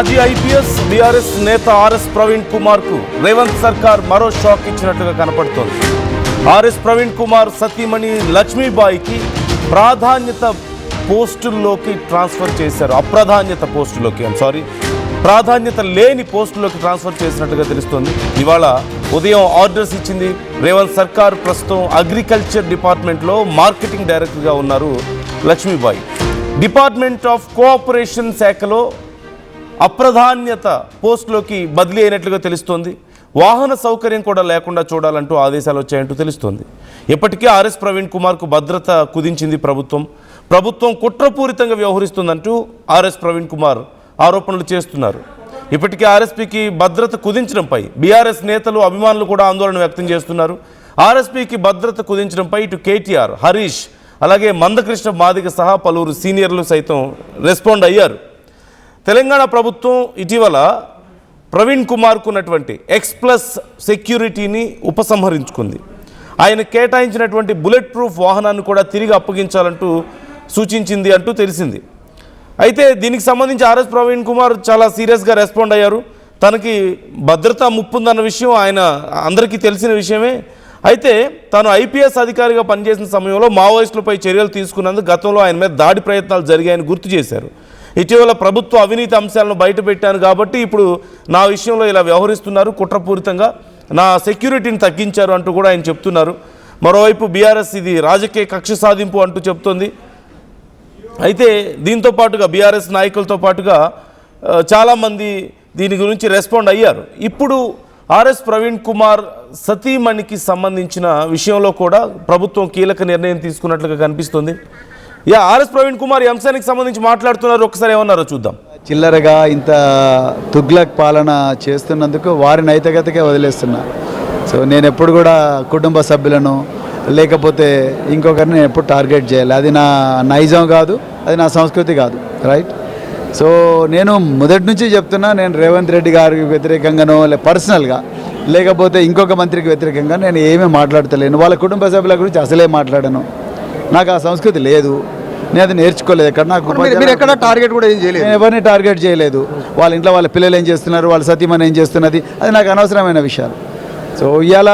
మాజీ IPS BRS నేత RS Praveen Kumar కు రేవంత్ సర్కార్ మరో షాక్ ఇచ్చినట్టుగా కనపడుతోంది. ఆర్ఎస్ ప్రవీణ్ కుమార్ సతీమణి లక్ష్మీబాయికి ప్రాధాన్యత పోస్టుల్లోకి ట్రాన్స్ఫర్ చేశారు. ప్రాధాన్యత లేని పోస్టుల్లోకి ట్రాన్స్ఫర్ చేసినట్టుగా తెలుస్తోంది. ఇవాళ ఉదయం ఆర్డర్స్ ఇచ్చింది రేవంత్ సర్కార్. ప్రస్తుతం అగ్రికల్చర్ డిపార్ట్మెంట్లో మార్కెటింగ్ డైరెక్టర్గా ఉన్నారు లక్ష్మీబాయి. డిపార్ట్మెంట్ ఆఫ్ కోఆపరేషన్ శాఖలో అప్రాధాన్యత పోస్టులోకి బదిలీ అయినట్లుగా తెలుస్తోంది. వాహన సౌకర్యం కూడా లేకుండా చూడాలంటూ ఆదేశాలు వచ్చాయంటూ తెలుస్తోంది. ఇప్పటికే ఆర్ఎస్ ప్రవీణ్ కుమార్కు భద్రత కుదించింది ప్రభుత్వం కుట్రపూరితంగా వ్యవహరిస్తుందంటూ ఆర్ఎస్ ప్రవీణ్ కుమార్ ఆరోపణలు చేస్తున్నారు. ఇప్పటికే ఆర్ఎస్పీకి భద్రత కుదించడంపై బీఆర్ఎస్ నేతలు అభిమానులు కూడా ఆందోళన వ్యక్తం చేస్తున్నారు. ఆర్ఎస్పీకి భద్రత కుదించడంపై ఇటు కేటీఆర్, హరీష్, అలాగే మందకృష్ణ మాదిగ సహా పలువురు సీనియర్లు సైతం రెస్పాండ్ అయ్యారు. తెలంగాణ ప్రభుత్వం ఇటీవల ప్రవీణ్ కుమార్కు ఉన్నటువంటి ఎక్స్+ సెక్యూరిటీని ఉపసంహరించుకుంది. ఆయన కేటాయించినటువంటి బుల్లెట్ ప్రూఫ్ వాహనాన్ని కూడా తిరిగి అప్పగించాలంటూ సూచించింది అంటూ తెలిసింది. అయితే దీనికి సంబంధించి ఆర్ఎస్ ప్రవీణ్ కుమార్ చాలా సీరియస్గా రెస్పాండ్ అయ్యారు. తనకి భద్రతా ముప్పుందన్న విషయం ఆయన అందరికీ తెలిసిన విషయమే. అయితే తాను ఐపీఎస్ అధికారిగా పనిచేసిన సమయంలో మావోయిస్టులపై చర్యలు తీసుకున్నందుకు గతంలో ఆయన మీద దాడి ప్రయత్నాలు జరిగాయని గుర్తు చేశారు. ఇటీవల ప్రభుత్వ అవినీతి అంశాలను బయటపెట్టాను కాబట్టి ఇప్పుడు నా విషయంలో ఇలా వ్యవహరిస్తున్నారు, కుట్రపూరితంగా నా సెక్యూరిటీని తగ్గించారు అంటూ కూడా ఆయన చెప్తున్నారు. మరోవైపు బీఆర్ఎస్ ఇది రాజకీయ కక్ష సాధింపు అంటూ చెప్తోంది. అయితే దీంతో పాటుగా బీఆర్ఎస్ నాయకులతో పాటుగా చాలామంది దీని గురించి రెస్పాండ్ అయ్యారు. ఇప్పుడు ఆర్ఎస్ ప్రవీణ్ కుమార్ సతీమణికి సంబంధించిన విషయంలో కూడా ప్రభుత్వం కీలక నిర్ణయం తీసుకున్నట్లుగా కనిపిస్తుంది. ఆర్ఎస్ ప్రవీణ్ కుమార్ ఈ అంశానికి సంబంధించి మాట్లాడుతున్నారు. ఒకసారి ఏమన్నారో చూద్దాం. చిల్లరగా ఇంత తుగ్లక్ పాలన చేస్తున్నందుకు వారి నైతికతకే వదిలేస్తున్నా. సో నేను ఎప్పుడు కూడా కుటుంబ సభ్యులను లేకపోతే ఇంకొకరిని ఎప్పుడు టార్గెట్ చేయాలి. అది నా నైజం కాదు, అది నా సంస్కృతి కాదు. రైట్. సో నేను మొదటి నుంచి చెప్తున్నా, నేను రేవంత్ రెడ్డి గారికి వ్యతిరేకంగానో పర్సనల్గా లేకపోతే ఇంకొక మంత్రికి వ్యతిరేకంగా నేను ఏమీ మాట్లాడతలేను. వాళ్ళ కుటుంబ సభ్యుల గురించి అసలే మాట్లాడను. నాకు ఆ సంస్కృతి లేదు, నేను అది నేర్చుకోలేదు. ఎక్కడ నాకు ఎక్కడ టార్గెట్ కూడా ఏం చేయలేదు, నేను ఎవరిని టార్గెట్ చేయలేదు. వాళ్ళ ఇంట్లో వాళ్ళ పిల్లలు ఏం చేస్తున్నారు, వాళ్ళ సతీమణి ఏం చేస్తున్నది, అది నాకు అనవసరమైన విషయాలు. సో ఇవాళ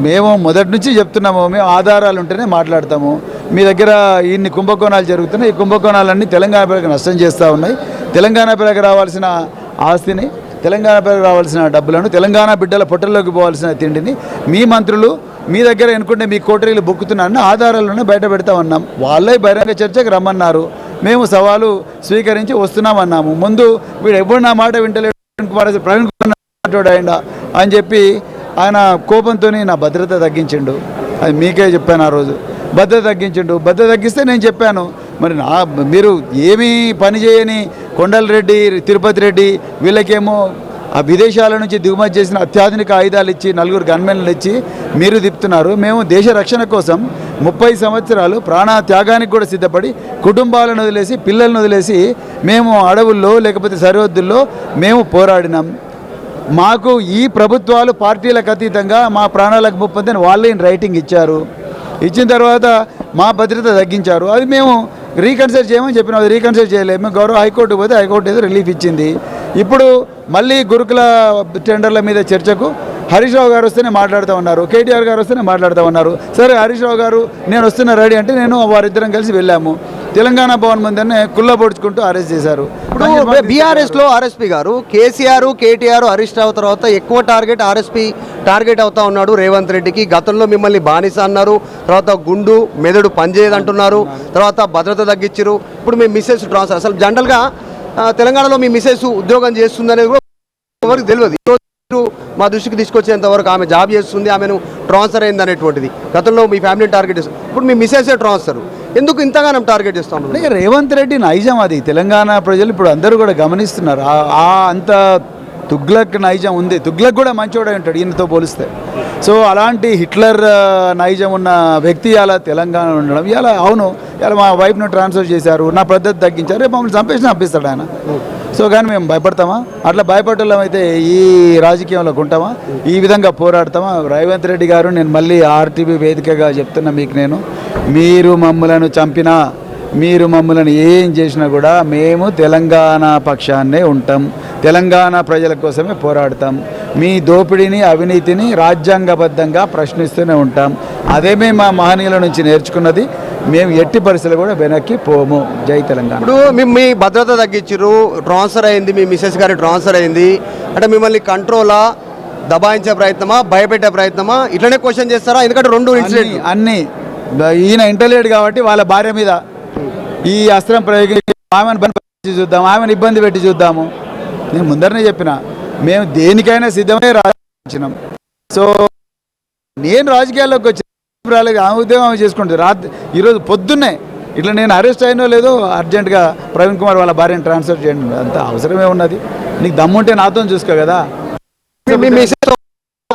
మేము మొదటి నుంచి చెప్తున్నాము, మేము ఆధారాలు ఉంటేనే మాట్లాడతాము. మీ దగ్గర ఇన్ని కుంభకోణాలు జరుగుతున్నాయి, ఈ కుంభకోణాలన్నీ తెలంగాణ ప్రజలకు నష్టం చేస్తూ ఉన్నాయి. తెలంగాణ ప్రజలకు రావాల్సిన ఆస్తిని, తెలంగాణ ప్రజలకు రావాల్సిన డబ్బులను, తెలంగాణ బిడ్డల పొట్టల్లోకి పోవాల్సిన తిండిని మీ మంత్రులు మీ దగ్గర ఎన్నుకుంటే మీ కోటరీలు బొక్కుతున్నారని ఆధారాలను బయట పెడతా ఉన్నాం. వాళ్ళే బహిరంగ చర్చకు రమ్మన్నారు, మేము సవాలు స్వీకరించి వస్తున్నామన్నాము. ముందు వీడు ఎప్పుడు నా మాట వింటలేడు, ప్రవీణ్ కుమార్ అయిందా అని చెప్పి ఆయన కోపంతో నా భద్రత తగ్గించిండు. అది మీకే చెప్పాను ఆ రోజు. భద్రత తగ్గించిండు. భద్రత తగ్గిస్తే నేను చెప్పాను, మరి మీరు ఏమీ పని చేయని కొండలరెడ్డి, తిరుపతి రెడ్డి వీళ్ళకేమో ఆ విదేశాల నుంచి దిగుమతి చేసిన అత్యాధునిక ఆయుధాలు ఇచ్చి 4 గన్మెన్లు ఇచ్చి మీరు తిప్పుతున్నారు. మేము దేశ రక్షణ కోసం 30 సంవత్సరాలు ప్రాణ త్యాగానికి కూడా సిద్ధపడి కుటుంబాలను వదిలేసి పిల్లలను వదిలేసి మేము అడవుల్లో లేకపోతే సరిహద్దుల్లో మేము పోరాడినాం. మాకు ఈ ప్రభుత్వాలు పార్టీలకు అతీతంగా మా ప్రాణాలకు ముప్పొందని వాళ్ళే రైటింగ్ ఇచ్చారు. ఇచ్చిన తర్వాత మా భద్రత తగ్గించారు. అది మేము రీకన్సిడర్ చేయమని చెప్పినాం. అది రీకన్సిడర్ చేయలేము. గౌరవ హైకోర్టుకు పోతే హైకోర్టు ఏదో రిలీఫ్ ఇచ్చింది. ఇప్పుడు మళ్ళీ గురుకుల టెండర్ల మీద చర్చకు హరీష్ రావు గారు వస్తేనే మాట్లాడుతూ ఉన్నారు, కేటీఆర్ గారు వస్తేనే మాట్లాడుతూ ఉన్నారు. సరే హరీష్ రావు గారు నేను వస్తున్నా రెడీ అంటే నేను వారిద్దరం కలిసి వెళ్ళాము. తెలంగాణ భవన్ ముందనే కుళ్ళబొడుచుకుంటూ అరెస్ట్ చేశారు. ఇప్పుడు బీఆర్ఎస్లో ఆర్ఎస్పీ గారు కేసీఆర్, కేటీఆర్, హరీష్ రావు తర్వాత ఎక్కువ టార్గెట్ ఆర్ఎస్పీ టార్గెట్ అవుతా ఉన్నాడు రేవంత్ రెడ్డికి. గతంలో మిమ్మల్ని బానిస అన్నారు, తర్వాత గుండు మెదడు పనిచేయదంటున్నారు, తర్వాత భద్రత తగ్గించారు. ఇప్పుడు మీ మిస్సెస్ ట్రాన్స్ఫర్, అసలు జనరల్గా తెలంగాణలో మీ మిస్సెస్ ఉద్యోగం చేస్తుందనేది కూడా ఎవరికి తెలియదు. మా దృష్టికి తీసుకొచ్చేంత వరకు ఆమె జాబ్ చేస్తుంది, ఆమెను ట్రాన్స్ఫర్ అయింది అనేటువంటిది. గతంలో మీ ఫ్యామిలీ టార్గెట్ చేస్తుంది, ఇప్పుడు మీ మిస్సెసే ట్రాన్స్ఫర్. ఎందుకు ఇంతగానో టార్గెట్ చేస్తాం? రేవంత్ రెడ్డి నైజం అది. తెలంగాణ ప్రజలు ఇప్పుడు అందరూ కూడా గమనిస్తున్నారు. అంత తుగ్లక్ నైజం ఉంది. తుగ్లక్ కూడా మంచోడే ఉంటాడు ఈయనతో పోలిస్తే. సో అలాంటి హిట్లర్ నైజం ఉన్న వ్యక్తి అలా తెలంగాణ ఉండడం ఇలా అవును. ఇలా మా వైఫ్ను ట్రాన్స్ఫర్ చేశారు, నా పద్ధతి తగ్గించారు, రేపు మమ్మల్ని చంపేసి పంపిస్తాడు ఆయన. సో కానీ మేము భయపడతామా? అట్లా భయపడటం అయితే ఈ రాజకీయంలోకి ఉంటామా? ఈ విధంగా పోరాడతామా? రేవంత్ రెడ్డి గారు, నేను మళ్ళీ ఆర్టీవీ వేదికగా చెప్తున్నా మీకు, మీరు మమ్మలను చంపినా మీరు మమ్మల్ని ఏం చేసినా కూడా మేము తెలంగాణ పక్షాన్నే ఉంటాం, తెలంగాణ ప్రజల కోసమే పోరాడతాం, మీ దోపిడీని అవినీతిని రాజ్యాంగబద్ధంగా ప్రశ్నిస్తూనే ఉంటాం. అదే మేము మా మహనీయుల నుంచి నేర్చుకున్నది. మేము ఎట్టి పరిస్థితులు కూడా వెనక్కి పోము. జై తెలంగాణ. ఇప్పుడు మీ భద్రత తగ్గించారు, ట్రాన్స్ఫర్ అయింది, మీ మిసెస్ గారి ట్రాన్స్ఫర్ అయింది అంటే మిమ్మల్ని కంట్రోలా, దబాయించే ప్రయత్నమా, భయపెట్టే ప్రయత్నమా, ఇట్లనే క్వశ్చన్ చేస్తారా? ఎందుకంటే రెండు ఇన్సిడెంట్ అన్నీ ఈయన ఇంటర్లేట్ కాబట్టి వాళ్ళ భార్య మీద ఈ అస్త్రం ప్రయోగించి ఆమెను పెట్టి చూద్దాం, ఆమెను ఇబ్బంది పెట్టి చూద్దాము. నేను ముందరనే చెప్పిన మేము దేనికైనా సిద్ధమే రాజకీయం. సో నేను రాజకీయాల్లోకి వచ్చి రాలేదు, ఆమె ఉద్యోగం ఆమె చేసుకుంటుంది. ఈరోజు పొద్దున్నే ఇట్లా నేను అరెస్ట్ అయినో లేదో అర్జెంటుగా ప్రవీణ్ కుమార్ వాళ్ళ భార్యను ట్రాన్స్ఫర్ చేయండి. అంత అవసరమే ఉన్నది? నీకు దమ్ముంటే నాతో చూసుకో కదా.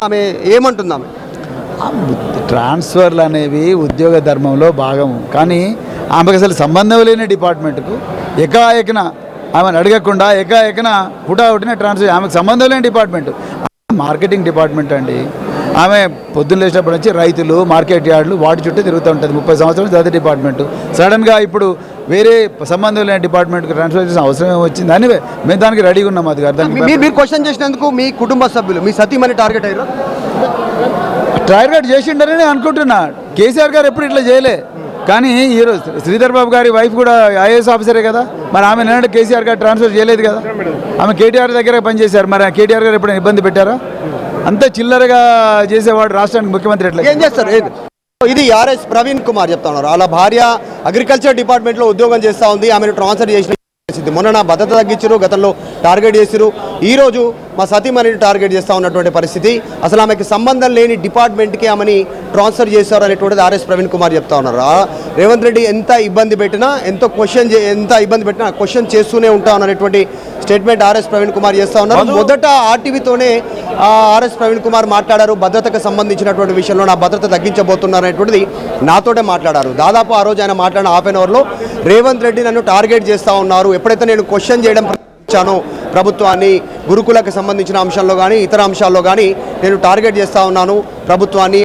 ఆమె ఏమంటుంది? ఆమె ట్రాన్స్ఫర్లు అనేవి ఉద్యోగ ధర్మంలో భాగము, కానీ ఆమెకు అసలు సంబంధం లేని డిపార్ట్మెంట్కు ఎకాఎకన ఆమెను అడగకుండా ఎకాఎకన హుటాహుటిన ట్రాన్స్ఫర్. ఆమెకు సంబంధం లేని డిపార్ట్మెంట్ మార్కెటింగ్ డిపార్ట్మెంట్ అండి. ఆమె పొద్దున్న లేచినప్పటి నుంచి రైతులు, మార్కెట్ యార్డులు వాటి చుట్టూ తిరుగుతూ ఉంటుంది. 30 సంవత్సరాలు అదే డిపార్ట్మెంట్. సడన్గా ఇప్పుడు వేరే సంబంధం లేని డిపార్ట్మెంట్కి ట్రాన్స్ఫర్ చేసిన అవసరం ఏమొచ్చింది అని మేము దానికి రెడీగా ఉన్నాం. అది అర్థం మీరు క్వశ్చన్ చేసినందుకు మీ కుటుంబ సభ్యులు, మీ సతీమణి టార్గెట్ అయ్యారు? టార్గెట్ చేసిండరని అనుకుంటున్నా. కేసీఆర్ గారు ఎప్పుడు ఇట్లా చేయలే. కానీ ఈరోజు శ్రీధర్ బాబు గారి వైఫ్ కూడా ఐఏఎస్ ఆఫీసరే కదా, మరి ఆమె నేనంటే కేసీఆర్ గారు ట్రాన్స్ఫర్ చేయలేదు కదా. ఆమె కేటీఆర్ దగ్గర పనిచేశారు, మరి కేటీఆర్ గారు ఎప్పుడైనా ఇబ్బంది పెట్టారా? అంత చిల్లరగా చేసేవాడు రాష్ట్రానికి ముఖ్యమంత్రి ఎట్లా ఏం చేస్తారు? ఇది ఆర్ఎస్ ప్రవీణ్ కుమార్ చెప్తా ఉన్నారు. వాళ్ళ భార్య అగ్రికల్చర్ డిపార్ట్మెంట్లో ఉద్యోగం చేస్తూ ఉంది, ఆమెను ట్రాన్స్ఫర్ చేసిన మొన్న నా భద్రత తగ్గించారు, గతంలో టార్గెట్ చేసారు, ఈరోజు మా సతీమణిని టార్గెట్ చేస్తూ ఉన్నటువంటి పరిస్థితి. అసలు ఆమెకి సంబంధం లేని డిపార్ట్మెంట్కి ఆమెని ట్రాన్స్ఫర్ చేశారు అనేటువంటిది ఆర్ఎస్ ప్రవీణ్ కుమార్ చెప్తా ఉన్నారు. రేవంత్ రెడ్డి ఎంత ఇబ్బంది పెట్టినా, ఎంత ఇబ్బంది పెట్టినా క్వశ్చన్ చేస్తూనే ఉంటాం అనేటువంటి స్టేట్మెంట్ ఆర్ఎస్ ప్రవీణ్ కుమార్ చేస్తూ ఉన్నారు. మొదట ఆర్టీవీతోనే ఆర్ఎస్ ప్రవీణ్ కుమార్ మాట్లాడారు. భద్రతకు సంబంధించినటువంటి విషయంలో నా భద్రత తగ్గించబోతున్నారు అనేటువంటిది నాతోటే మాట్లాడారు. దాదాపు ఆ రోజు ఆయన మాట్లాడిన హాఫ్ అన్ అవర్లో రేవంత్ రెడ్డి నన్ను టార్గెట్ చేస్తూ ఉన్నారు. ఎప్పుడైతే నేను క్వశ్చన్ చేయడం ప్రారంభించానో ప్రభుత్వాన్ని, గురుకులకు సంబంధించిన అంశాల్లో కానీ ఇతర అంశాల్లో కానీ నేను టార్గెట్ చేస్తూ ఉన్నాను ప్రభుత్వాన్ని.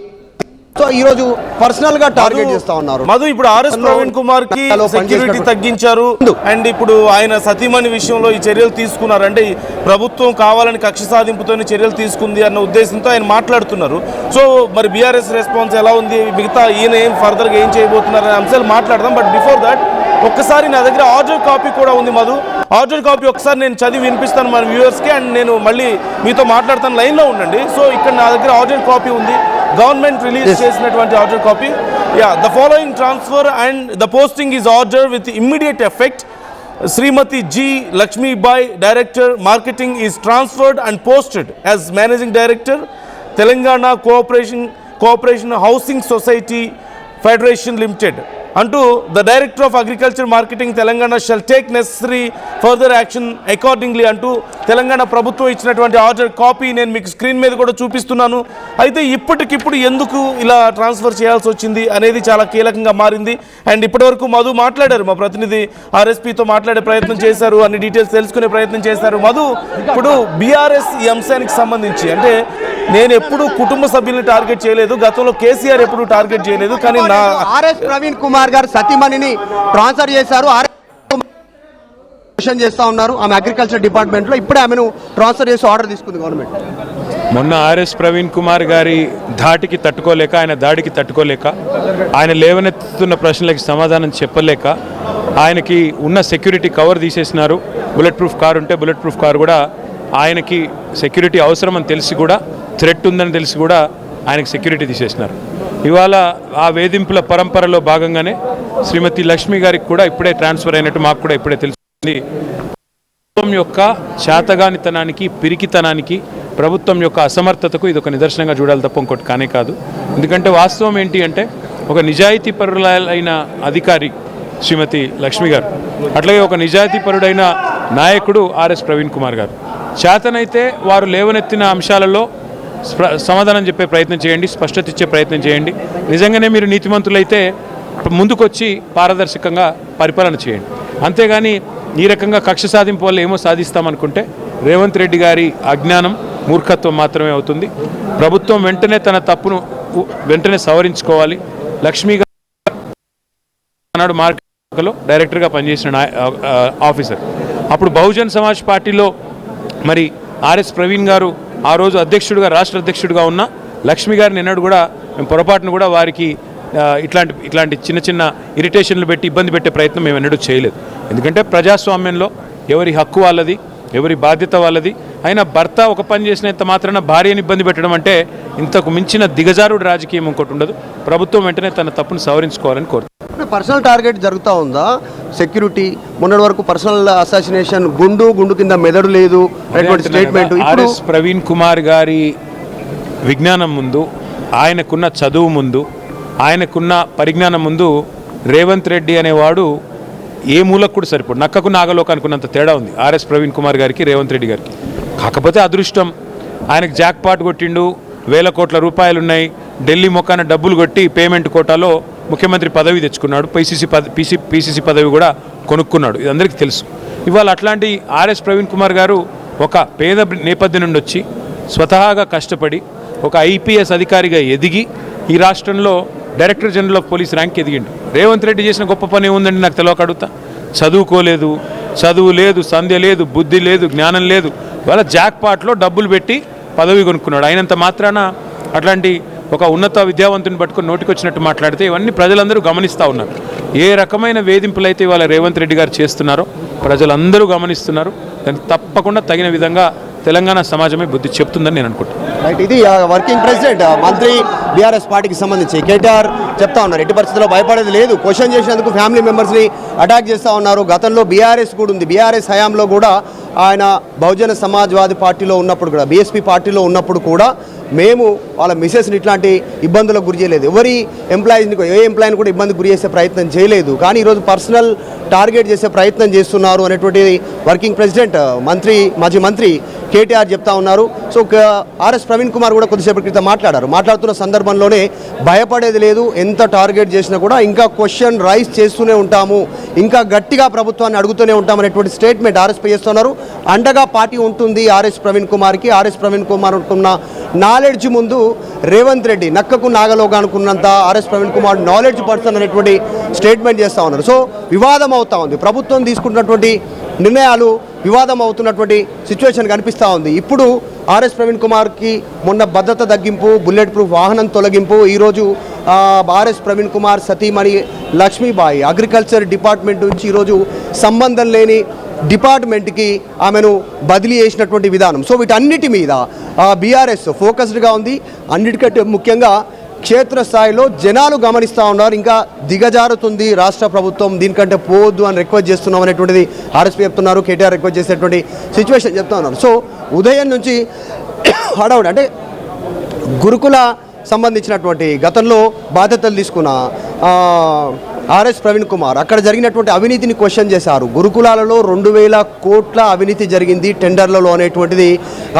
సో ఈ రోజు పర్సనల్ గా టార్గెట్ చేస్తా ఉన్నారు. మధు, ఇప్పుడు ఆర్ఎస్ ప్రవీణ్ కుమార్ కి సెక్యూరిటీ తగ్గించారు అండ్ ఇప్పుడు ఆయన సతీమణి విషయంలో ఈ చర్యలు తీసుకున్నారు. అంటే ప్రభుత్వం కావాలని కక్ష సాధింపుతోనే చర్యలు తీసుకుంది అన్న ఉద్దేశంతో ఆయన మాట్లాడుతున్నారు. సో మరి బీఆర్ఎస్ రెస్పాన్స్ ఎలా ఉంది, మిగతా ఈయన ఏం ఫర్దర్గా ఏం చేయబోతున్నారు అనే అంశాలు మాట్లాడదాం. బట్ బిఫోర్ దట్ ఒక్కసారి నా దగ్గర ఆర్డర్ కాపీ కూడా ఉంది మధు. ఆర్డర్ కాపీ ఒకసారి నేను చదివి వినిపిస్తాను మన వ్యూవర్స్కి, అండ్ నేను మళ్ళీ మీతో మాట్లాడతాను, లైన్లో ఉండండి. సో ఇక్కడ నా దగ్గర ఆర్డర్ కాపీ ఉంది, గవర్నమెంట్ రిలీజ్ చేసినటువంటి order copy. The following transfer and the posting is order with immediate effect. Srimati G. Lakshmi Bai, Director Marketing, is transferred and posted as Managing Director, Telangana Cooperation Housing Society Federation Limited. అంటూ the director of agriculture marketing Telangana shall take necessary further action accordingly అంటూ తెలంగాణ ప్రభుత్వం ఇచ్చినటువంటి order copy నేను మీకు screen మీద కూడా చూపిస్తున్నాను. అయితే ఇప్పటికిప్పుడు ఎందుకు ఇలా ట్రాన్స్ఫర్ చేయాల్సి వచ్చింది అనేది చాలా కీలకంగా మారింది. అండ్ ఇప్పటివరకు మధు మాట్లాడారు, మా ప్రతినిధి ఆర్ఎస్పీతో మాట్లాడే ప్రయత్నం చేశారు, అన్ని డీటెయిల్స్ తెలుసుకునే ప్రయత్నం చేశారు. మధు, ఇప్పుడు బీఆర్ఎస్ ఈ అంశానికి సంబంధించి అంటే నేను ఎప్పుడు కుటుంబ సభ్యుల్ని టార్గెట్ చేయలేదు, గతంలో కేసీఆర్ ఎప్పుడు టార్గెట్ చేయలేదు, కానీ నా ఆర్ఎస్ ప్రవీణ్ కుమార్ గారు సతీమణిని ట్రాన్స్ఫర్ చేశారు, క్వశ్చన్ చేస్తా ఉన్నారు. ఆమె అగ్రికల్చర్ డిపార్ట్మెంట్ లో ఇప్పుడే ఆమెను ట్రాన్స్ఫర్ చేసి ఆర్డర్ తీసుకుంది గవర్నమెంట్. మొన్న ఆర్ఎస్ ప్రవీణ్ కుమార్ గారి ధాటికి తట్టుకోలేక, ఆయన దాడికి తట్టుకోలేక, ఆయన లేవనెత్తుతున్న ప్రశ్నలకి సమాధానం చెప్పలేక ఆయనకి ఉన్న సెక్యూరిటీ కవర్ తీసేసినారు. బుల్లెట్ ప్రూఫ్ కారు ఉంటే బుల్లెట్ ప్రూఫ్ కారు కూడా ఆయనకి సెక్యూరిటీ అవసరం అని తెలిసి కూడా, థ్రెట్ ఉందని తెలిసి కూడా ఆయనకి సెక్యూరిటీ తీసేసినారు. ఇవాళ ఆ వేధింపుల పరంపరలో భాగంగానే శ్రీమతి లక్ష్మి గారికి కూడా ఇప్పుడే ట్రాన్స్ఫర్ అయినట్టు మాకు కూడా ఇప్పుడే తెలిసింది. ప్రభుత్వం యొక్క చేతగానితనానికి, పిరికితనానికి, ప్రభుత్వం యొక్క అసమర్థతకు ఇది ఒక నిదర్శనంగా చూడాలి తప్ప ఇంకోటి కానే కాదు. ఎందుకంటే వాస్తవం ఏంటి అంటే, ఒక నిజాయితీ పరులైన అధికారి శ్రీమతి లక్ష్మి గారు, అట్లాగే ఒక నిజాయితీ పరుడైన నాయకుడు ఆర్ఎస్ ప్రవీణ్ కుమార్ గారు. చేతనైతే వారు లేవనెత్తిన అంశాలలో సమాధానం చెప్పే ప్రయత్నం చేయండి, స్పష్టత ఇచ్చే ప్రయత్నం చేయండి. నిజంగానే మీరు నీతిమంతులైతే ముందుకొచ్చి పారదర్శకంగా పరిపాలన చేయండి. అంతేగాని ఈ రకంగా కక్ష సాధింపు వల్ల ఏమో సాధిస్తామనుకుంటే రేవంత్ రెడ్డి గారి అజ్ఞానం, మూర్ఖత్వం మాత్రమే అవుతుంది. ప్రభుత్వం వెంటనే తన తప్పును వెంటనే సవరించుకోవాలి. లక్ష్మీ గారు మార్కెట్ డైరెక్టర్గా పనిచేసిన ఆఫీసర్. అప్పుడు బహుజన్ సమాజ్ పార్టీలో మరి ఆర్ఎస్ ప్రవీణ్ గారు ఆ రోజు అధ్యక్షుడిగా, రాష్ట్ర అధ్యక్షుడిగా ఉన్న లక్ష్మి గారిని ఎన్నడూ కూడా మేము పొరపాటును కూడా వారికి ఇట్లాంటి చిన్న చిన్న ఇరిటేషన్లు పెట్టి ఇబ్బంది పెట్టే ప్రయత్నం మేము ఎన్నడూ చేయలేదు. ఎందుకంటే ప్రజాస్వామ్యంలో ఎవరి హక్కు వాళ్ళది, ఎవరి బాధ్యత వాళ్ళది. అయినా భర్త ఒక పని చేసినంత మాత్రాన భార్యని ఇబ్బంది పెట్టడం అంటే ఇంతకు మించిన దిగజారుడు రాజకీయం ఇంకోటి ఉండదు. ప్రభుత్వం వెంటనే తన తప్పును సవరించుకోవాలని కోరుతుంది. పర్సనల్ టార్గెట్ జరుగుతూ ఉందా? సెక్యూరిటీ మొన్నటి వరకు పర్సనల్ అసాసినేషన్, గుండు కింద మెదడు లేదు అనేటువంటి స్టేట్మెంట్. ఆర్ఎస్ ప్రవీణ్ కుమార్ గారి విజ్ఞానం ముందు, ఆయనకున్న చదువు ముందు, ఆయనకున్న పరిజ్ఞానం ముందు రేవంత్ రెడ్డి అనేవాడు ఏ మూలకు కూడా సరిపోడు. నక్కకు నాగలోకి అనుకున్నంత తేడా ఉంది ఆర్ఎస్ ప్రవీణ్ కుమార్ గారికి, రేవంత్ రెడ్డి గారికి. కాకపోతే అదృష్టం, ఆయనకు జాక్ పాట్ కొట్టిండు, వేల కోట్ల రూపాయలు ఉన్నాయి, ఢిల్లీ మొక్కాన డబ్బులు కొట్టి పేమెంట్ కోటాలో ముఖ్యమంత్రి పదవి తెచ్చుకున్నాడు, పీసీసీ పదవి కూడా కొనుక్కున్నాడు. ఇది అందరికీ తెలుసు. ఇవాళ అట్లాంటి ఆర్ఎస్ ప్రవీణ్ కుమార్ గారు ఒక పేద నేపథ్యం నుండి వచ్చి స్వతహాగా కష్టపడి ఒక ఐపీఎస్ అధికారిగా ఎదిగి ఈ రాష్ట్రంలో director general of police rank ఎదిగిండు. రేవంత్ రెడ్డి చేసిన గొప్ప పని ఏముందండి నాకు తెలియక అడుగుతా. చదువుకోలేదు, చదువు లేదు, సంధ్య లేదు, బుద్ధి లేదు, జ్ఞానం లేదు. ఇవాళ జాక్ పాట్లో డబ్బులు పెట్టి పదవి కొనుక్కున్నాడు. అయినంత మాత్రాన అట్లాంటి ఒక ఉన్నత విద్యావంతుని పట్టుకొని నోటికొచ్చినట్టు మాట్లాడితే ఇవన్నీ ప్రజలందరూ గమనిస్తూ ఉన్నారు. ఏ రకమైన వేధింపులు అయితే ఇవాళ రేవంత్ రెడ్డి గారు చేస్తున్నారో ప్రజలందరూ గమనిస్తున్నారు. దానికి తప్పకుండా తగిన విధంగా తెలంగాణ సమాజమే బుద్ధి చెప్తుందని నేను అనుకుంటున్నాను. రైట్, ఇది వర్కింగ్ ప్రెసిడెంట్ మంత్రి బీఆర్ఎస్ పార్టీకి సంబంధించి కేటీఆర్ చెప్తా ఉన్నారు. ఎట్టి పరిస్థితుల్లో భయపడేది లేదు. క్వశ్చన్ చేసినందుకు ఫ్యామిలీ మెంబర్స్ని అటాక్ చేస్తూ ఉన్నారు. గతంలో బీఆర్ఎస్ కూడా ఉంది. బీఆర్ఎస్ హయాంలో కూడా ఆయన బహుజన సమాజ్వాదీ పార్టీలో ఉన్నప్పుడు కూడా, బీఎస్పీ పార్టీలో ఉన్నప్పుడు కూడా మేము వాళ్ళ మిసెస్ని ఇట్లాంటి ఇబ్బందులకు గురి చేయలేదు. ఎవరి ఎంప్లాయీస్ని, ఏ ఎంప్లాయీని కూడా ఇబ్బందికి గురి చేసే ప్రయత్నం చేయలేదు. కానీ ఈరోజు పర్సనల్ టార్గెట్ చేసే ప్రయత్నం చేస్తున్నారు అనేటువంటి వర్కింగ్ ప్రెసిడెంట్ మాజీ మంత్రి కేటీఆర్ చెప్తా ఉన్నారు. సో ఆర్ఎస్ ప్రవీణ్ కుమార్ కూడా కొద్దిసేపటి క్రితం మాట్లాడుతున్న సందర్భంలోనే భయపడేది లేదు, ఎంత టార్గెట్ చేసినా కూడా ఇంకా క్వశ్చన్ రైజ్ చేస్తూనే ఉంటాము, ఇంకా గట్టిగా ప్రభుత్వాన్ని అడుగుతూనే ఉంటాం అనేటువంటి స్టేట్మెంట్ ఆర్ఎస్ చేస్తున్నారు. అండగా పార్టీ ఉంటుంది ఆర్ఎస్ ప్రవీణ్ కుమార్కి. ఆర్ఎస్ ప్రవీణ్ కుమార్ ఉన్న నాలెడ్జ్ ముందు రేవంత్ రెడ్డి నక్కకు నాగలోగా అనుకున్నంత RS Praveen Kumar knowledge person అనేటువంటి స్టేట్మెంట్ చేస్తూ ఉన్నారు. సో వివాదం అవుతా ఉంది. ప్రభుత్వం తీసుకున్నటువంటి నిర్ణయాలు వివాదం అవుతున్నటువంటి సిచ్యువేషన్ కనిపిస్తూ ఉంది. ఇప్పుడు ఆర్ఎస్ ప్రవీణ్ కుమార్కి మొన్న భద్రత తగ్గింపు, బుల్లెట్ ప్రూఫ్ వాహనం తొలగింపు, ఈరోజు ఆర్ఎస్ ప్రవీణ్ కుమార్ సతీమణి లక్ష్మీబాయి అగ్రికల్చర్ డిపార్ట్మెంట్ నుంచి ఈరోజు సంబంధం లేని డిపార్ట్మెంట్కి ఆమెను బదిలీ చేసినటువంటి విధానం. సో వీటన్నిటి మీద బీఆర్ఎస్ ఫోకస్డ్గా ఉంది. అన్నిటికంటే ముఖ్యంగా క్షేత్రస్థాయిలో జనాలు గమనిస్తూ ఉన్నారు. ఇంకా దిగజారుతుంది రాష్ట్ర ప్రభుత్వం, దీనికంటే పోవద్దు అని రిక్వెస్ట్ చేస్తున్నాం అనేటువంటిది ఆర్ఎస్పీ చెప్తున్నారు. కేటీఆర్ రిక్వెస్ట్ చేసేటువంటి సిచ్యువేషన్ చెప్తా ఉన్నారు. సో ఉదయం నుంచి హడావుడి, అంటే గురుకుల సంబంధించినటువంటి గతంలో బాధ్యతలు తీసుకున్న ఆర్ఎస్ ప్రవీణ్ కుమార్ అక్కడ జరిగినటువంటి అవినీతిని క్వశ్చన్ చేశారు. గురుకులాలలో 2000 కోట్ల అవినీతి జరిగింది టెండర్లలో అనేటువంటిది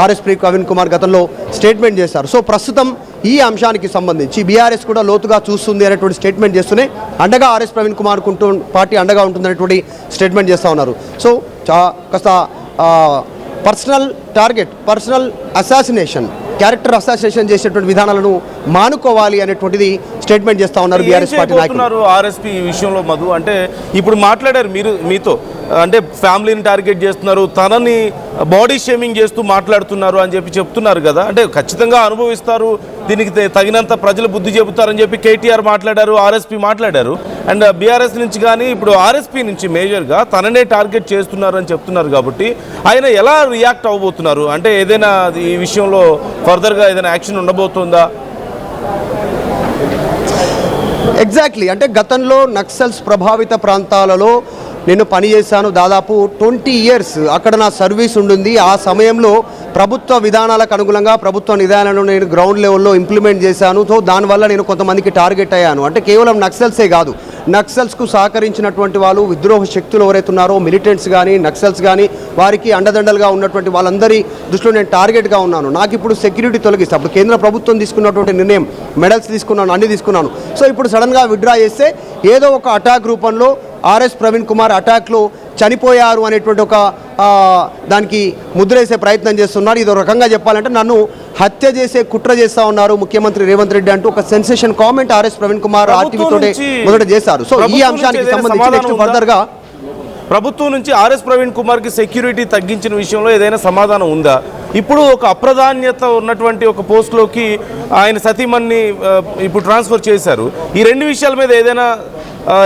ఆర్ఎస్ ప్రవీణ్ కుమార్ గతంలో స్టేట్మెంట్ చేశారు. సో ప్రస్తుతం ఈ అంశానికి సంబంధించి బీఆర్ఎస్ కూడా లోతుగా చూస్తుంది అనేటువంటి స్టేట్మెంట్ చేస్తూనే అండగా ఆర్ఎస్ ప్రవీణ్ కుమార్ పార్టీ అండగా ఉంటుందనేటువంటి స్టేట్మెంట్ చేస్తూ ఉన్నారు. సో కాస్త personal target, personal assassination, character assassination చేసేటువంటి విధానాలను మానుకోవాలి అనేటువంటిది స్టేట్మెంట్ చేస్తా ఉన్నారు బీఆర్ఎస్ పార్టీ నాయకులు. ఆర్ఎస్పీ ఈ విషయంలో మధు అంటే ఇప్పుడు మాట్లాడారు మీతో, అంటే ఫ్యామిలీని టార్గెట్ చేస్తున్నారు, తనని బాడీ షేమింగ్ చేస్తూ మాట్లాడుతున్నారు అని చెప్పి చెప్తున్నారు కదా. అంటే ఖచ్చితంగా అనుభవిస్తారు, దీనికి తగినంత ప్రజలు బుద్ధి చెబుతారని చెప్పి కేటీఆర్ మాట్లాడారు, ఆర్ఎస్పీ మాట్లాడారు. అండ్ బీఆర్ఎస్ నుంచి కానీ ఇప్పుడు ఆర్ఎస్పీ నుంచి మేజర్గా తననే టార్గెట్ చేస్తున్నారు అని చెప్తున్నారు. కాబట్టి ఆయన ఎలా రియాక్ట్ అవ్వబోతున్నారు? అంటే ఏదైనా ఈ విషయంలో ఫర్దర్గా ఏదైనా యాక్షన్ ఉండబోతుందా? ఎగ్జాక్ట్లీ, అంటే గతంలో నక్సల్స్ ప్రభావిత ప్రాంతాలలో నేను పనిచేశాను. దాదాపు 20 ఇయర్స్ అక్కడ నా సర్వీస్ ఉండింది. ఆ సమయంలో ప్రభుత్వ విధానాలకు అనుగుణంగా ప్రభుత్వ విధానాలను నేను గ్రౌండ్ లెవెల్లో ఇంప్లిమెంట్ చేశాను. సో దానివల్ల నేను కొంతమందికి టార్గెట్ అయ్యాను. అంటే కేవలం నక్సల్సే కాదు, నక్సల్స్కు సహకరించినటువంటి వాళ్ళు, విద్రోహ శక్తులు ఎవరైతే ఉన్నారో, మిలిటెంట్స్ కానీ నక్సల్స్ కానీ, వారికి అండదండలుగా ఉన్నటువంటి వాళ్ళందరి దృష్టిలో నేను టార్గెట్గా ఉన్నాను. నాకు ఇప్పుడు సెక్యూరిటీ తొలగిస్తే, అప్పుడు కేంద్ర ప్రభుత్వం తీసుకున్నటువంటి నిర్ణయం, మెడల్స్ తీసుకున్నాను, అన్ని తీసుకున్నాను. సో ఇప్పుడు సడన్గా విత్డ్రా చేస్తే ఏదో ఒక అటాక్ రూపంలో ఆర్ఎస్ ప్రవీణ్ కుమార్ అటాక్లో చనిపోయారు అనేటువంటి ఒక దానికి ముద్రేసే ప్రయత్నం చేస్తున్నారు. ఇది ఒక రకంగా చెప్పాలంటే నన్ను హత్య చేసే కుట్ర చేస్తా ఉన్నారు ముఖ్యమంత్రి రేవంత్ రెడ్డి అంటూ ఒక sensation comment RS Praveen Kumar RTV తోటే మొదట చేశారు. సో ఈ అంశానికి సంబంధించి నెక్స్ట్ ఫర్దర్గా ప్రభుత్వం నుంచి ఆర్ఎస్ ప్రవీణ్ కుమార్కి సెక్యూరిటీ తగ్గించిన విషయంలో ఏదైనా సమాధానం ఉందా? ఇప్పుడు ఒక అప్రధాన్యత ఉన్నటువంటి ఒక పోస్టులోకి ఆయన సతీమణ్ణి ఇప్పుడు ట్రాన్స్ఫర్ చేశారు. ఈ రెండు విషయాల మీద ఏదైనా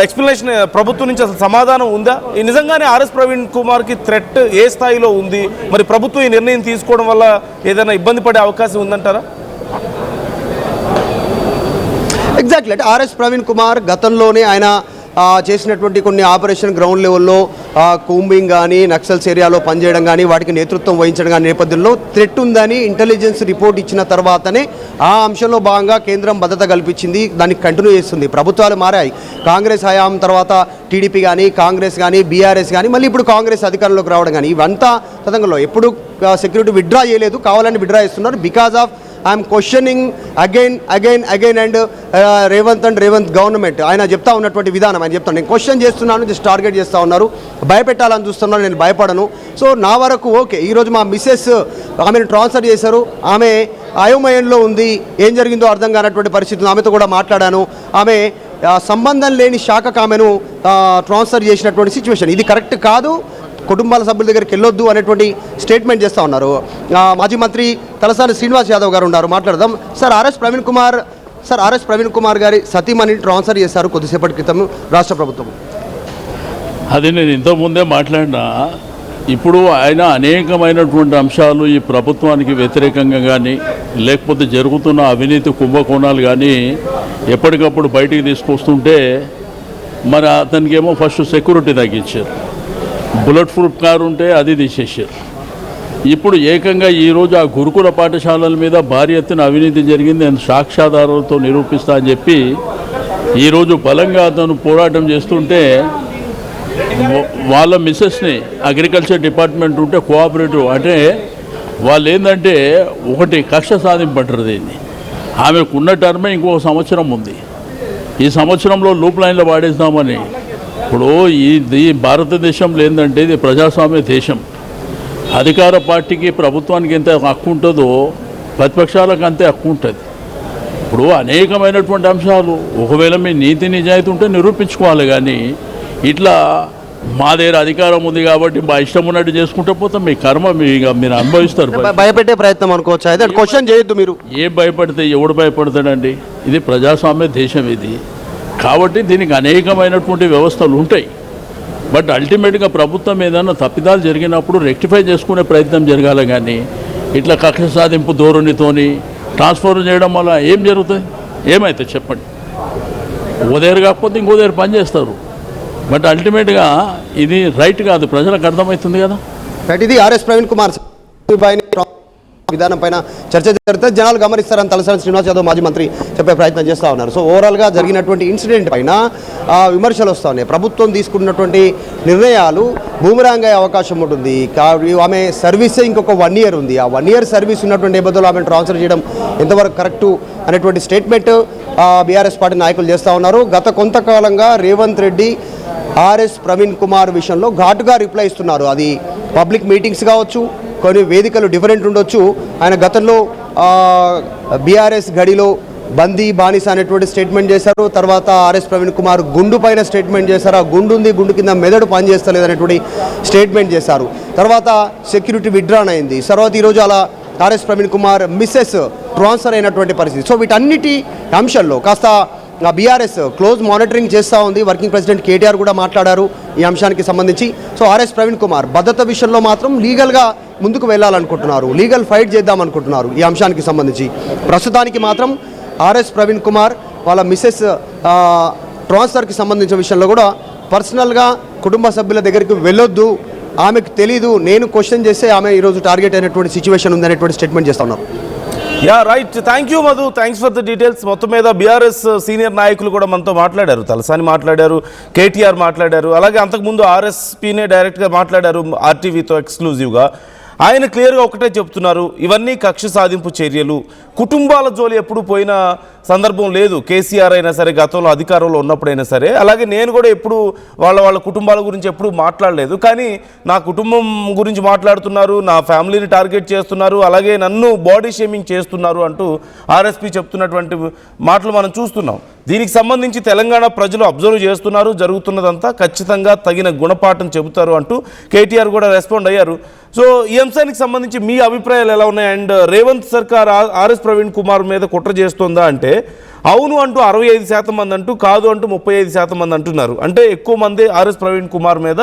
ఎక్స్ప్లెనేషన్ ప్రభుత్వం నుంచి అసలు సమాధానం ఉందా? నిజంగానే ఆర్ఎస్ ప్రవీణ్ కుమార్కి థ్రెట్ ఏ స్థాయిలో ఉంది? మరి ప్రభుత్వం ఈ నిర్ణయం తీసుకోవడం వల్ల ఏదైనా ఇబ్బంది పడే అవకాశం ఉందంటారా? ఎగ్జాక్ట్లీ, అంటే ఆర్ఎస్ ప్రవీణ్ కుమార్ గతంలోనే ఆయన చేసినటువంటి కొన్ని ఆపరేషన్ గ్రౌండ్ లెవెల్లో కూంబింగ్ కానీ నక్సల్స్ ఏరియాలో పనిచేయడం కానీ వాటికి నేతృత్వం వహించడం కానీ నేపథ్యంలో థ్రెట్ ఉందని ఇంటెలిజెన్స్ రిపోర్ట్ ఇచ్చిన తర్వాతనే ఆ అంశంలో భాగంగా కేంద్రం భద్రత కల్పించింది. దాన్ని కంటిన్యూ చేస్తుంది. ప్రభుత్వాలు మారాయి. కాంగ్రెస్ హయాం తర్వాత టీడీపీ కానీ కాంగ్రెస్ కానీ బీఆర్ఎస్ కానీ మళ్ళీ ఇప్పుడు కాంగ్రెస్ అధికారంలోకి రావడం కానీ ఇవంతా తతంగంలో ఎప్పుడు సెక్యూరిటీ విత్డ్రా చేయలేదు, కావాలని విత్డ్రా చేస్తున్నారు. Because of I'm questioning again and Revanth government ఆయన చెప్తా ఉన్నటువంటి విధానం ఆయన చెప్తాను. నేను క్వశ్చన్ చేస్తున్నాను, జస్ట్ టార్గెట్ చేస్తూ ఉన్నారు, భయపెట్టాలని చూస్తున్నారు. నేను భయపడను. సో నా వరకు ఓకే. ఈరోజు మా మిస్సెస్ ఆమెను ట్రాన్స్ఫర్ చేశారు. ఆమె అయోమయంలో ఉంది. ఏం జరిగిందో అర్థం కానటువంటి పరిస్థితులు. ఆమెతో కూడా మాట్లాడాను. ఆమె సంబంధం లేని శాఖకు ఆమెను ట్రాన్స్ఫర్ చేసినటువంటి సిచ్యువేషన్. ఇది కరెక్ట్ కాదు. కుటుంబాల సభ్యుల దగ్గరికి వెళ్ళొద్దు అనేటువంటి స్టేట్మెంట్ చేస్తూ ఉన్నారు. మాజీ మంత్రి తలసాని శ్రీనివాస్ యాదవ్ గారు ఉన్నారు, మాట్లాడదాం. సార్ ఆర్ఎస్ ప్రవీణ్ కుమార్ గారి సతీమణిని ట్రాన్స్ఫర్ చేశారు కొద్దిసేపటి క్రితం రాష్ట్ర ప్రభుత్వం. అది నేను ఇంతకుముందే మాట్లాడినా. ఇప్పుడు ఆయన అనేకమైనటువంటి అంశాలు ఈ ప్రభుత్వానికి వ్యతిరేకంగా కానీ లేకపోతే జరుగుతున్న అవినీతి కుంభకోణాలు కానీ ఎప్పటికప్పుడు బయటికి తీసుకొస్తుంటే మరి అతనికి ఏమో ఫస్ట్ సెక్యూరిటీ తగ్గించారు. బుల్లెట్ ప్రూఫ్ కారు ఉంటే అది తీసేసారు. ఇప్పుడు ఏకంగా ఈరోజు ఆ గురుకుల పాఠశాలల మీద భారీ ఎత్తున అవినీతి జరిగింది, నేను సాక్ష్యాధారాలతో నిరూపిస్తా అని చెప్పి ఈరోజు బలంగా అతను పోరాటం చేస్తుంటే వాళ్ళ మిస్సెస్ని అగ్రికల్చర్ డిపార్ట్మెంట్ ఉంటే కోఆపరేటివ్ అంటే వాళ్ళు ఏంటంటే ఒకటి కక్ష సాధింపంటారు దీన్ని. ఆమెకు ఉన్న టర్మే ఇంకొక సంవత్సరం ఉంది. ఈ సంవత్సరంలో లూప్ లైన్లో వాడేద్దామని. ఇప్పుడు ఈ భారతదేశంలో ఏంటంటే ఇది ప్రజాస్వామ్య దేశం. అధికార పార్టీకి ప్రభుత్వానికి ఎంత హక్కు ఉంటుందో ప్రతిపక్షాలకు అంతే హక్కు ఉంటుంది. ఇప్పుడు అనేకమైనటువంటి అంశాలు ఒకవేళ మీ నీతి నిజాయితీ ఉంటే నిరూపించుకోవాలి. కానీ ఇట్లా మా దగ్గర అధికారం ఉంది కాబట్టి మా ఇష్టం ఉన్నట్టు చేసుకుంటే పోతే మీ కర్మ మీరు అనుభవిస్తారు. భయపెట్టే ప్రయత్నం అనుకోవచ్చు. అయితే క్వశ్చన్ చేయొద్దు మీరు. ఏం భయపడితే ఎవడు భయపడతాడండి? ఇది ప్రజాస్వామ్య దేశం ఇది. కాబట్టి దీనికి అనేకమైనటువంటి వ్యవస్థలు ఉంటాయి. బట్ అల్టిమేట్గా ప్రభుత్వం ఏదైనా తప్పిదాలు జరిగినప్పుడు రెక్టిఫై చేసుకునే ప్రయత్నం జరగాలి. కానీ ఇట్లా కక్ష సాధింపు ధోరణితోని ట్రాన్స్ఫర్ చేయడం వల్ల ఏం జరుగుతుంది? ఏమైతే చెప్పండి. ఉదయం కాకపోతే ఇంకో దగ్గర పని చేస్తారు. బట్ అల్టిమేట్గా ఇది రైట్ కాదు, ప్రజలకు అర్థమవుతుంది కదా. రైట్. ఇది ఆర్ఎస్ ప్రవీణ్ కుమార్ విధానం పైన చర్చ జరిగితే జనాలు గమనిస్తారని తలసాని శ్రీనివాస్ యాదవ్ మాజీ మంత్రి చెప్పే ప్రయత్నం చేస్తూ ఉన్నారు. సో ఓవరాల్గా జరిగినటువంటి ఇన్సిడెంట్ పైన విమర్శలు వస్తూ ఉన్నాయి. ప్రభుత్వం తీసుకున్నటువంటి నిర్ణయాలు బూమరాంగ్ అయ్యే అవకాశం ఉంటుంది. ఆమె సర్వీసే ఇంకొక 1 year ఉంది. ఆ 1 year సర్వీస్ ఉన్నటువంటి నేపథ్యంలో ఆమెను ట్రాన్స్ఫర్ చేయడం ఎంతవరకు కరెక్టు అనేటువంటి స్టేట్మెంట్ బీఆర్ఎస్ పార్టీ నాయకులు చేస్తూ ఉన్నారు. గత కొంతకాలంగా రేవంత్ రెడ్డి ఆర్ఎస్ ప్రవీణ్ కుమార్ విషయంలో ఘాటుగా రిప్లై ఇస్తున్నారు. అది పబ్లిక్ మీటింగ్స్ కావచ్చు, కొన్ని వేదికలు డిఫరెంట్ ఉండొచ్చు. ఆయన గతంలో బీఆర్ఎస్ గడిలో బందీ బానిస అనేటువంటి స్టేట్మెంట్ చేశారు. తర్వాత ఆర్ఎస్ ప్రవీణ్ కుమార్ గుండు పైన స్టేట్మెంట్ చేశారు. ఆ గుండు ఉంది, గుండు కింద మెదడు పనిచేస్తలేదు అనేటువంటి స్టేట్మెంట్ చేశారు. తర్వాత సెక్యూరిటీ విత్డ్రాన్ అయింది. తర్వాత ఈరోజు అలా RS Praveen Kumar misses transfer అయినటువంటి పరిస్థితి. సో వీటన్నిటి అంశాల్లో కాస్త బీఆర్ఎస్ క్లోజ్ మానిటరింగ్ చేస్తూ ఉంది. వర్కింగ్ ప్రెసిడెంట్ కేటీఆర్ కూడా మాట్లాడారు ఈ అంశానికి సంబంధించి. సో ఆర్ఎస్ ప్రవీణ్ కుమార్ భద్రత విషయంలో మాత్రం లీగల్గా ముందుకు వెళ్ళాలనుకుంటున్నారు, లీగల్ ఫైట్ చేద్దామనుకుంటున్నారు ఈ అంశానికి సంబంధించి. ప్రస్తుతానికి మాత్రం ఆర్ఎస్ ప్రవీణ్ కుమార్ వాళ్ళ మిస్సెస్ ట్రాన్స్ఫర్కి సంబంధించిన విషయంలో కూడా పర్సనల్గా కుటుంబ సభ్యుల దగ్గరికి వెళ్ళొద్దు, ఆమెకు తెలీదు, నేను క్వశ్చన్ చేస్తే ఆమె ఈరోజు టార్గెట్ అయినటువంటి సిచ్యువేషన్ ఉందనేటువంటి స్టేట్మెంట్ చేస్తూ ఉన్నారు. Yeah right. Thank you Madhu, thanks for the details. మొత్తం మీద బీఆర్ఎస్ సీనియర్ నాయకులు కూడా మనతో మాట్లాడారు. తలసాని మాట్లాడారు, కేటీఆర్ మాట్లాడారు, అలాగే అంతకుముందు ఆర్ఎస్పీనే డైరెక్ట్గా మాట్లాడారు ఆర్టీవీతో ఎక్స్క్లూజివ్గా. ఆయన క్లియర్గా ఒకటే చెప్తున్నారు, ఇవన్నీ కక్ష సాధింపు చర్యలు, కుటుంబాల జోలి ఎప్పుడు పోయిన సందర్భం లేదు. కేసీఆర్ అయినా సరే, గతంలో అధికారంలో ఉన్నప్పుడైనా సరే, అలాగే నేను కూడా ఎప్పుడు వాళ్ళ కుటుంబాల గురించి ఎప్పుడు మాట్లాడలేదు. కానీ నా కుటుంబం గురించి మాట్లాడుతున్నారు, నా ఫ్యామిలీని టార్గెట్ చేస్తున్నారు, అలాగే నన్ను బాడీ షేమింగ్ చేస్తున్నారు అంటూ ఆర్ఎస్పీ చెప్తున్నటువంటి మాటలు మనం చూస్తున్నాం. దీనికి సంబంధించి తెలంగాణ ప్రజలు అబ్జర్వ్ చేస్తున్నారు, జరుగుతున్నదంతా ఖచ్చితంగా తగిన గుణపాఠం చెబుతారు అంటూ కేటీఆర్ కూడా రెస్పాండ్ అయ్యారు. సో ఈ అంశానికి సంబంధించి మీ అభిప్రాయాలు ఎలా ఉన్నాయి? అండ్ రేవంత్ సర్కార్ ఆర్ఎస్ ప్రవీణ్ కుమార్ మీద కుట్ర చేస్తుందా అంటే అవును అంటూ 65% మంది అంటూ, కాదు అంటూ 35% మంది అంటున్నారు. అంటే ఎక్కువ మంది ఆర్ఎస్ ప్రవీణ్ కుమార్ మీద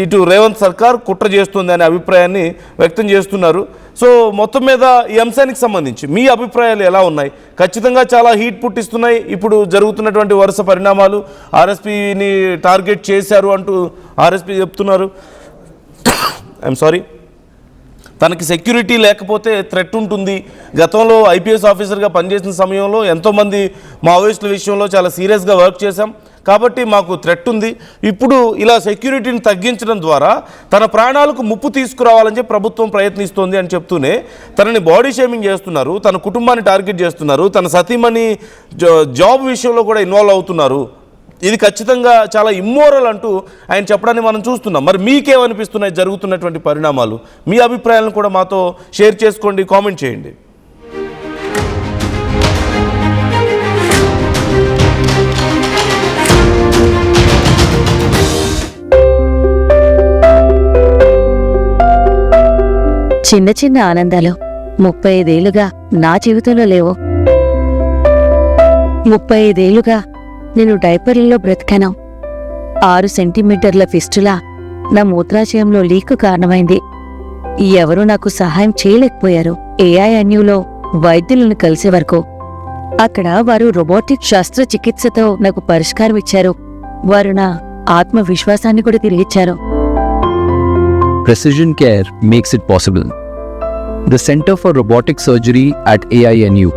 ఇటు రేవంత్ సర్కార్ కుట్ర చేస్తుంది అనే అభిప్రాయాన్ని వ్యక్తం చేస్తున్నారు. సో మొత్తం మీద ఈ అంశానికి సంబంధించి మీ అభిప్రాయాలు ఎలా ఉన్నాయి? ఖచ్చితంగా చాలా హీట్ పుట్టిస్తున్నాయి ఇప్పుడు జరుగుతున్నటువంటి వరుస పరిణామాలు. ఆర్ఎస్పీని టార్గెట్ చేశారు అంటూ ఆర్ఎస్పీ చెప్తున్నారు. ఐఎమ్ సారీ, తనకి సెక్యూరిటీ లేకపోతే థ్రెట్ ఉంటుంది. గతంలో ఐపీఎస్ ఆఫీసర్గా పనిచేసిన సమయంలో ఎంతోమంది మావోయిస్టుల విషయంలో చాలా సీరియస్గా వర్క్ చేశాం కాబట్టి మాకు థ్రెట్ ఉంది. ఇప్పుడు ఇలా సెక్యూరిటీని తగ్గించడం ద్వారా తన ప్రాణాలకు ముప్పు తీసుకురావాలని చెప్పి ప్రభుత్వం ప్రయత్నిస్తోంది అని చెప్తూనే తనని బాడీ షేమింగ్ చేస్తున్నారు, తన కుటుంబాన్ని టార్గెట్ చేస్తున్నారు, తన సతీమణి జాబ్ విషయంలో కూడా ఇన్వాల్వ్ అవుతున్నారు. ఇది ఖచ్చితంగా చాలా ఇమ్మోరల్ అంటూ ఆయన చెప్పడాన్ని మనం చూస్తున్నాం. మరి మీకేమనిపిస్తున్నాయి జరుగుతున్నటువంటి పరిణామాలు? మీ అభిప్రాయాలను కూడా మాతో షేర్ చేసుకోండి, కామెంట్ చేయండి. చిన్న చిన్న ఆనందాలు 35 ఏళ్లుగా నా జీవితంలో లేవు. 35 ఏళ్లుగా నేను డైపర్లలో బ్రతికాను. 6 సెంటీమీటర్ల ఫిస్టులా నా మూత్రాశయంలో లీకు కారణమైంది. ఎవరూ నాకు సహాయం చేయలేకపోయారు. ఏఐఎన్యూలో వైద్యులను కలిసే వరకు అక్కడ వారు రోబోటిక్ శస్త్రచికిత్సతో నాకు పరిష్కారం ఇచ్చారు. వారు నా ఆత్మవిశ్వాసాన్ని కూడా తిరిగిచ్చారు. Precision Care makes it possible. The Center for Robotic Surgery at AINU